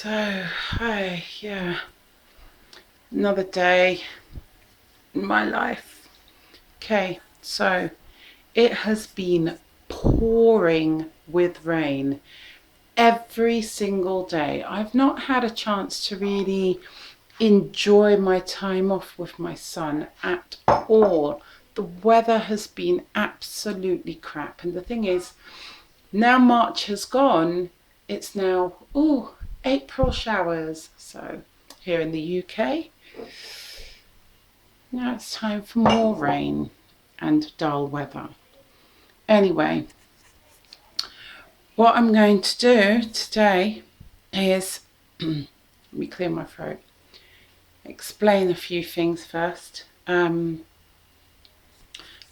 So, hi, yeah, another day in my life. Okay, so it has been pouring with rain every single day. I've not had a chance to really enjoy my time off with my son at all. The weather has been absolutely crap. And the thing is, now March has gone, it's now, April showers. So here in the UK, now it's time for more rain and dull weather. Anyway, what I'm going to do today is, let me clear my throat, explain a few things first. I'm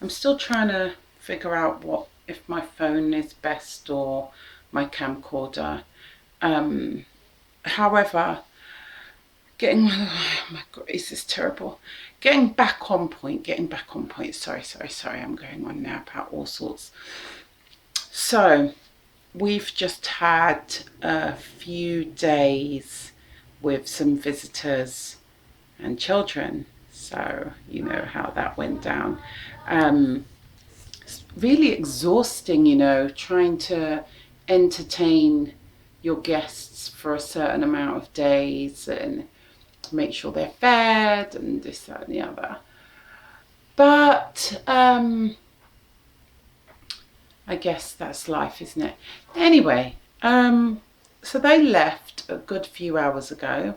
still trying to figure out if my phone is best or my camcorder. However, oh my God, this is terrible. Getting back on point. Sorry, I'm going on now about all sorts. So, we've just had a few days with some visitors and children. So, you know how that went down. It's really exhausting, trying to entertain your guests for a certain amount of days and make sure they're fed and this, that and the other. But I guess that's life, isn't it? Anyway, so they left a good few hours ago.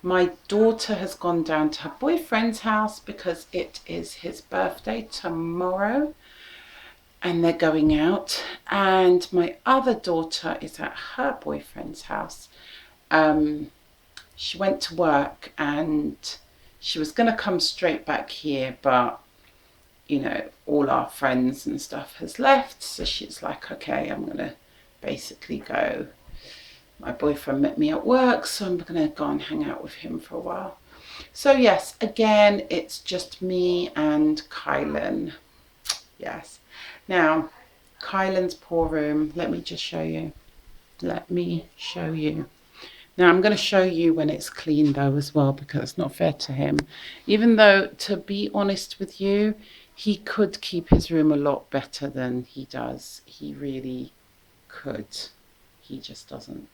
My daughter has gone down to her boyfriend's house because it is his birthday tomorrow and they're going out. And my other daughter is at her boyfriend's house. She went to work and she was going to come straight back here, but all our friends and stuff has left, so she's like, okay, I'm going to basically go. My boyfriend met me at work, so I'm going to go and hang out with him for a while. So yes, again, it's just me and Kylan. Yes. Now, Kylan's poor room, let me just show you. Now, I'm going to show you when it's clean though as well, because it's not fair to him. Even though, to be honest with you, he could keep his room a lot better than he does. He really could. He just doesn't.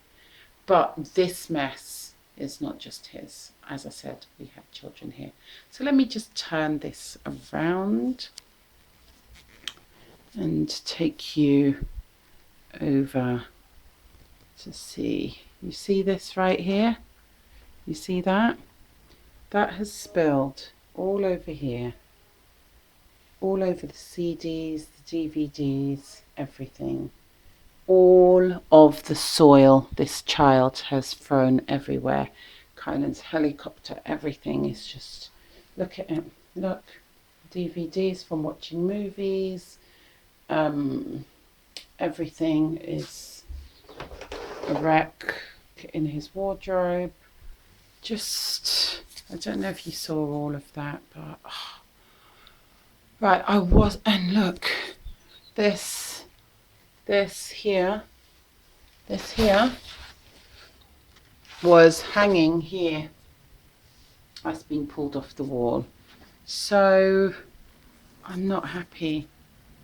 But this mess is not just his. As I said, we have children here. So let me just turn this around and take you over to see. You see this right here? You see that? That has spilled all over here. All over the CDs, the DVDs, everything. All of the soil this child has thrown everywhere. Kylan's helicopter, everything is just, look at it. Look, DVDs from watching movies. Everything is a wreck in his wardrobe. Just, I don't know if you saw all of that, but right, and look, this here was hanging here. That's been pulled off the wall. So I'm not happy,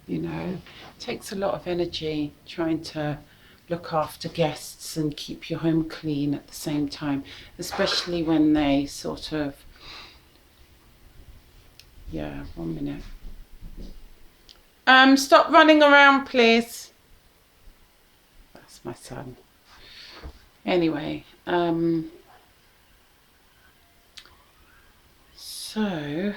It takes a lot of energy trying to look after guests and keep your home clean at the same time, especially when they sort of, yeah, 1 minute. Stop running around, please. That's my son. Anyway, so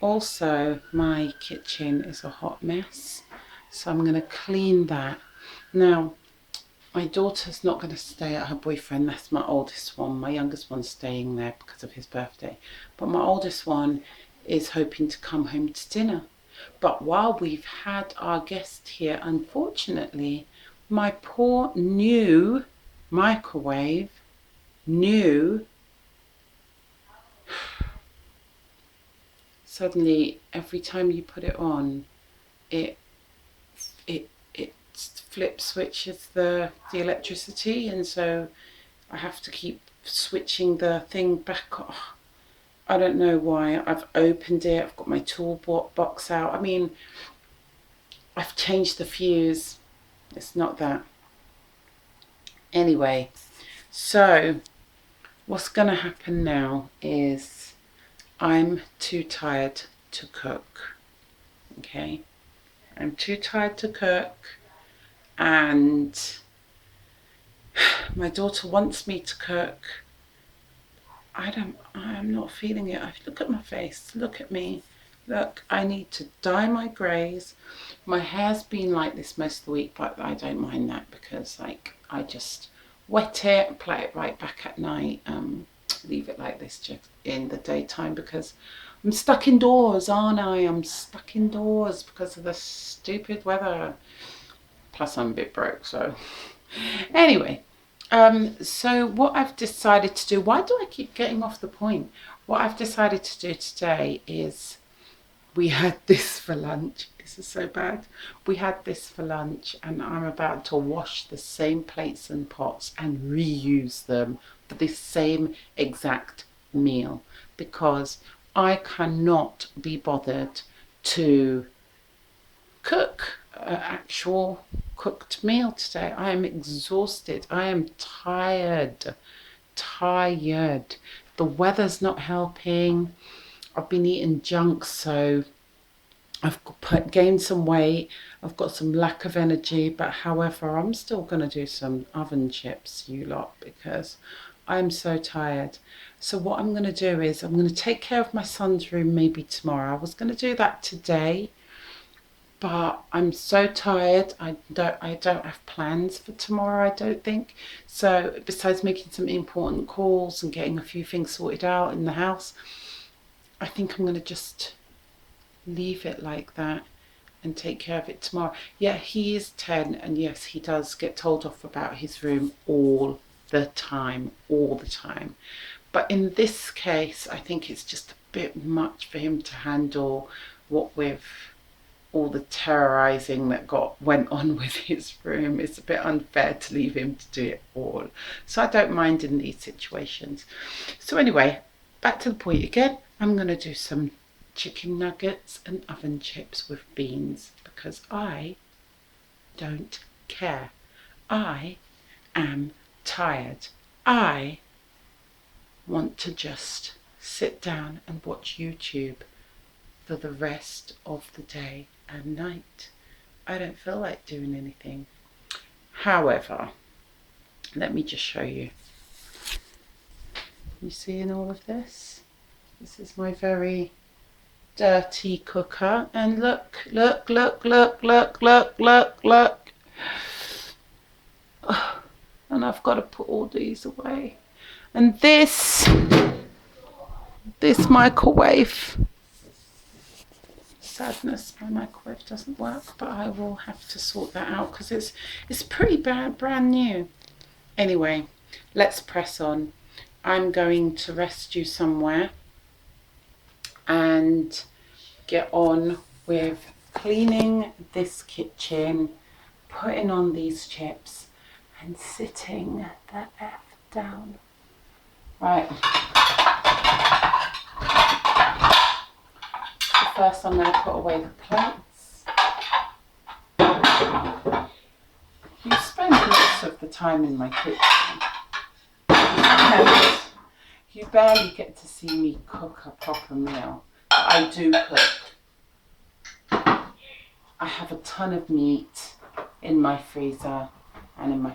also my kitchen is a hot mess, so I'm going to clean that. Now, my daughter's not going to stay at her boyfriend. That's my oldest one. My youngest one's staying there because of his birthday. But my oldest one is hoping to come home to dinner. But while we've had our guest here, unfortunately, my poor new microwave, suddenly every time you put it on, it flip switch is the electricity, and so I have to keep switching the thing back off. I don't know why. I've opened it, I've got my toolbox out. I mean, I've changed the fuse. It's not that. Anyway, so what's going to happen now is I'm too tired to cook. Okay, I'm too tired to cook, and my daughter wants me to cook. I'm not feeling it. Look at my face, look at me. Look, I need to dye my greys. My hair's been like this most of the week, but I don't mind that because like I just wet it and plait it right back at night. Leave it like this just in the daytime because I'm stuck indoors, aren't I? I'm stuck indoors because of the stupid weather. Plus I'm a bit broke, so anyway. So what I've decided to do, why do I keep getting off the point? What I've decided to do today is, we had this for lunch. This is so bad. We had this for lunch, and I'm about to wash the same plates and pots and reuse them for this same exact meal because I cannot be bothered to cook an actual cooked meal today. I am exhausted. I am tired. The weather's not helping. I've been eating junk, so I've gained some weight. I've got some lack of energy, but however, I'm still going to do some oven chips, you lot, because I'm so tired. So what I'm going to do is I'm going to take care of my son's room maybe tomorrow. I was going to do that today, but I'm so tired. I don't have plans for tomorrow, I don't think. So besides making some important calls and getting a few things sorted out in the house, I think I'm going to just leave it like that and take care of it tomorrow. Yeah, he is 10, and yes, he does get told off about his room all the time. But in this case, I think it's just a bit much for him to handle, what with all the terrorizing that went on with his room. It's a bit unfair to leave him to do it all. So I don't mind in these situations. So anyway, back to the point again. I'm going to do some chicken nuggets and oven chips with beans because I don't care. I am tired. I want to just sit down and watch YouTube for the rest of the day and night. I don't feel like doing anything. However, let me just show you. You see in all of this? This is my very dirty cooker, and look. And I've got to put all these away. And this microwave. Sadness, my microwave doesn't work, but I will have to sort that out because it's pretty brand new. Anyway, let's press on. I'm going to rest you somewhere and get on with cleaning this kitchen, putting on these chips and sitting the F down. Right. First I'm going to put away the plates. You spend most of the time in my kitchen and you barely get to see me cook a proper meal. But I do cook. I have a ton of meat in my freezer and in my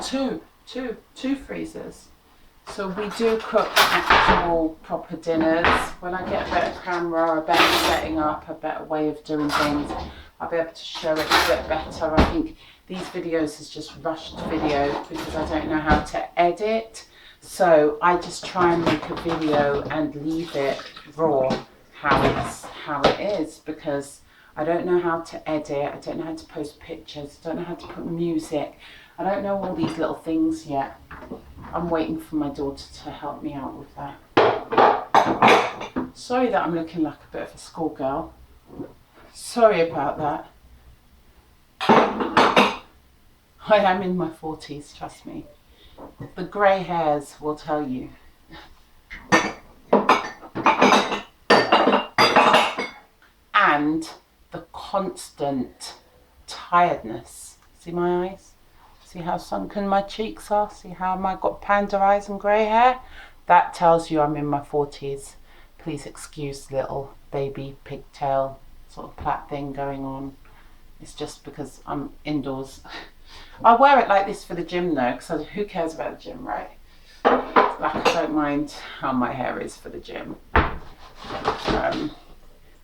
two freezers. So we do cook actual proper dinners. When I get a better camera, a better setting up, a better way of doing things, I'll be able to show it a bit better. I think these videos is just rushed video because I don't know how to edit. So I just try and make a video and leave it raw how it is because I don't know how to edit. I don't know how to post pictures. I don't know how to put music. I don't know all these little things yet. I'm waiting for my daughter to help me out with that. Sorry that I'm looking like a bit of a schoolgirl. Sorry about that. I am in my 40s, trust me. The grey hairs will tell you. And the constant tiredness. See my eyes? See how sunken my cheeks are? See how I've got panda eyes and grey hair? That tells you I'm in my 40s. Please excuse the little baby pigtail sort of plait thing going on. It's just because I'm indoors. I wear it like this for the gym though, because who cares about the gym, right? Like, I don't mind how my hair is for the gym. But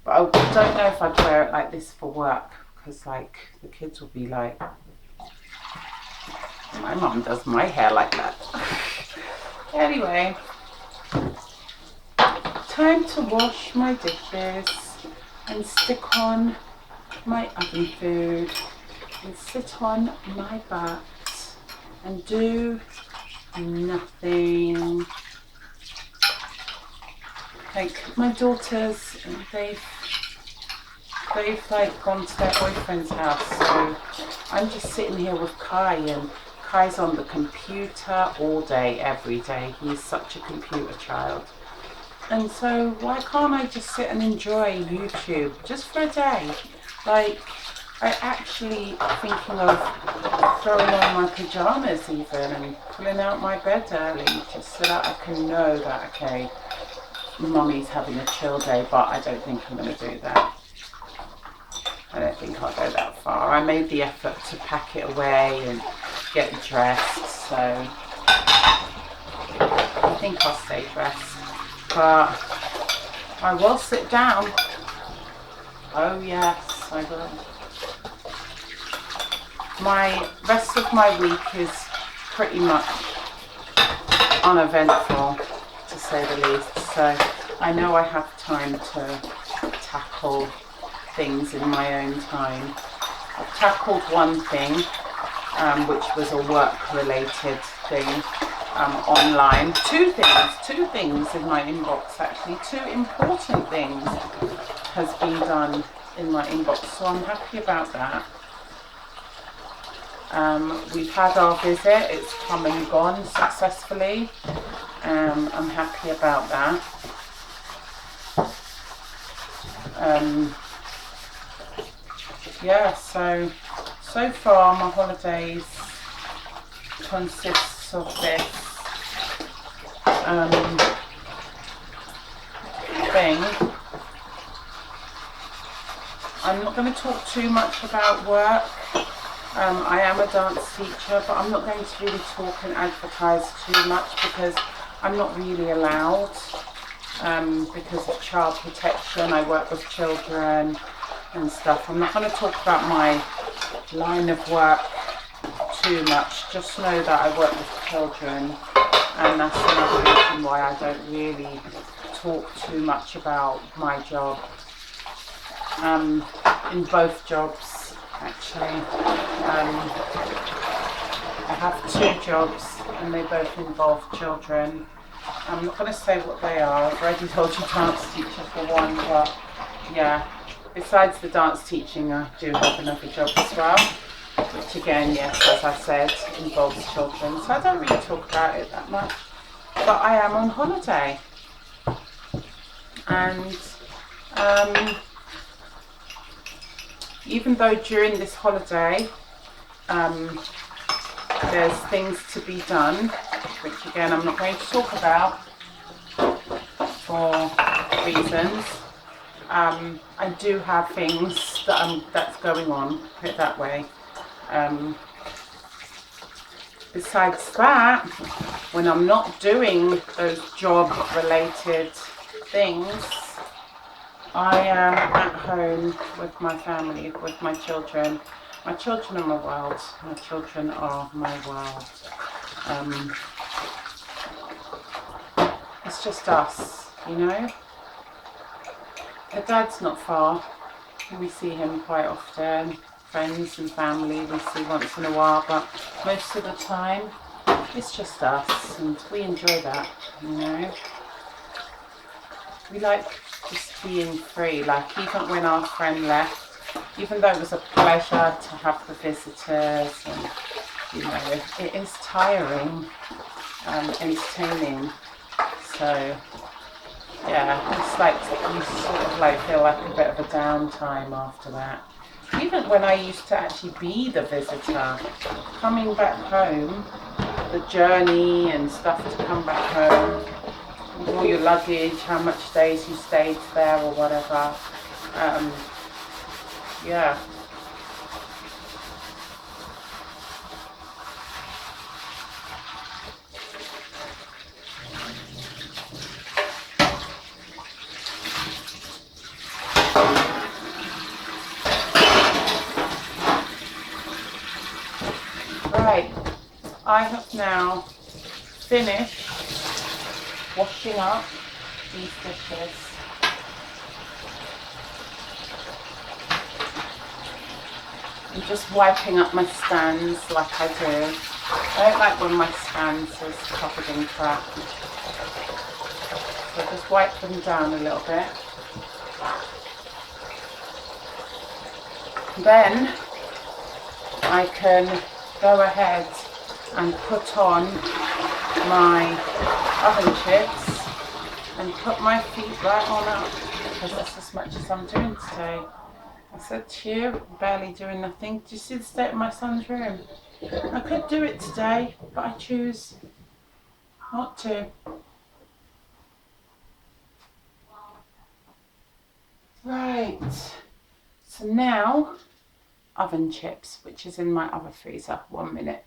I don't know if I'd wear it like this for work, because like the kids will be like, my mum does my hair like that. Anyway, time to wash my dishes and stick on my oven food and sit on my butt and do nothing. Like my daughters, they've like gone to their boyfriend's house, so I'm just sitting here with Kai, and Kai's on the computer all day, every day. He's such a computer child. And so why can't I just sit and enjoy YouTube just for a day? Like, I actually thinking of throwing on my pajamas even and pulling out my bed early just so that I can know that, okay, Mummy's having a chill day, but I don't think I'm going to do that. I don't think I'll go that far. I made the effort to pack it away and get dressed, so I think I'll stay dressed. But I will sit down. Oh yes, I will. My rest of my week is pretty much uneventful, to say the least. So I know I have time to tackle things in my own time. I've tackled one thing, which was a work-related thing online. Two things in my inbox actually. Two important things has been done in my inbox, so I'm happy about that. We've had our visit, it's come and gone successfully. I'm happy about that. Yeah, so far my holidays consists of this thing. I'm not going to talk too much about work. I am a dance teacher, but I'm not going to really talk and advertise too much because I'm not really allowed, because of child protection. I work with children and stuff. I'm not going to talk about my line of work too much. Just know that I work with children, and that's another reason why I don't really talk too much about my job. In both jobs, actually. I have two jobs and they both involve children. I'm not going to say what they are. I've already told you dance teacher for one, but yeah, besides the dance teaching I do have another job as well, which again, yes, as I said, involves children, so I don't really talk about it that much. But I am on holiday, and even though during this holiday there's things to be done, which again I'm not going to talk about for reasons, I do have things that's going on, put it that way. Besides that, when I'm not doing those job related things, I am at home with my family, with my children. My children are my world. My children are my world. It's just us, you know. The dad's not far. We see him quite often. Friends and family we see once in a while, but most of the time it's just us, and we enjoy that, you know. We like just being free. Like, even when our friend left, even though it was a pleasure to have the visitors and you know, it is tiring, entertaining. So yeah, it's like you sort of like feel like a bit of a downtime after that. Even when I used to actually be the visitor, coming back home, the journey and stuff to come back home, with all your luggage, how much days you stayed there or whatever. Yeah. Right, I have now finished washing up these dishes. I'm just wiping up my stands like I do. I don't like when my stands is covered in crap. So just wipe them down a little bit. Then I can go ahead and put on my oven chips and put my feet right on up, because that's as much as I'm doing today. I said to you, I'm barely doing nothing. Do you see the state of my son's room? I could do it today, but I choose not to. Right, so now oven chips, which is in my other freezer. 1 minute.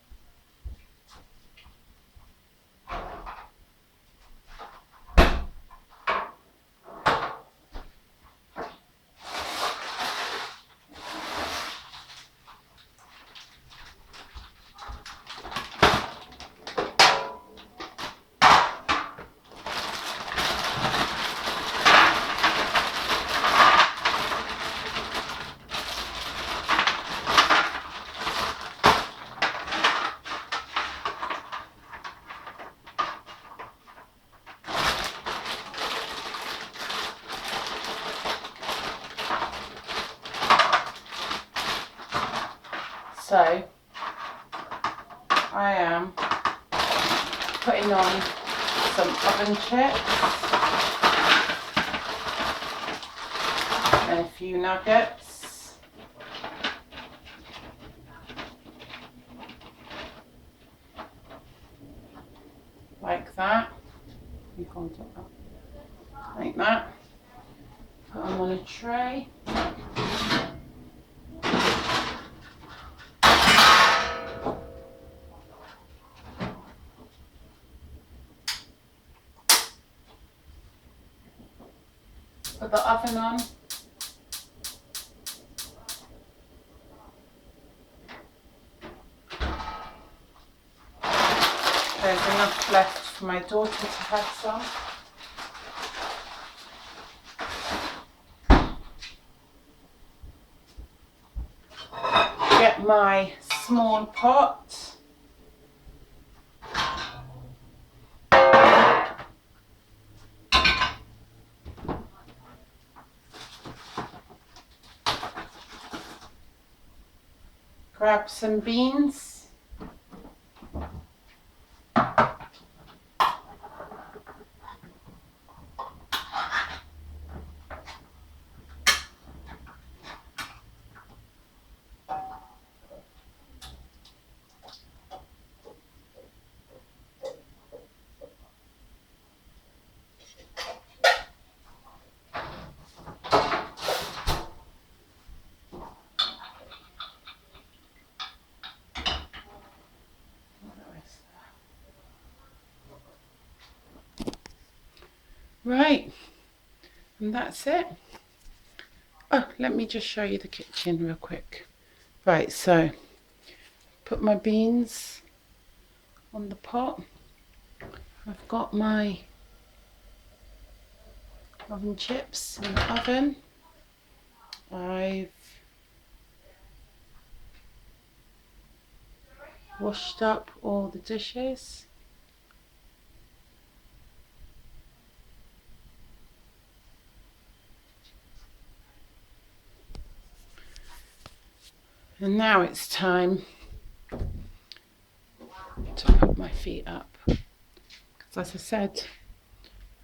So I am putting on some oven chips and a few nuggets. Like that. You can't do that. Like that. Put them on a tray. Put the oven on. There's enough left for my daughter to have some. Get my small pot. Grab some beans. Right, and that's it. Oh, let me just show you the kitchen real quick. Right, so put my beans on the pot. I've got my oven chips in the oven. I've washed up all the dishes. And now it's time my feet up. Because as I said,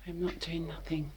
I'm not doing nothing.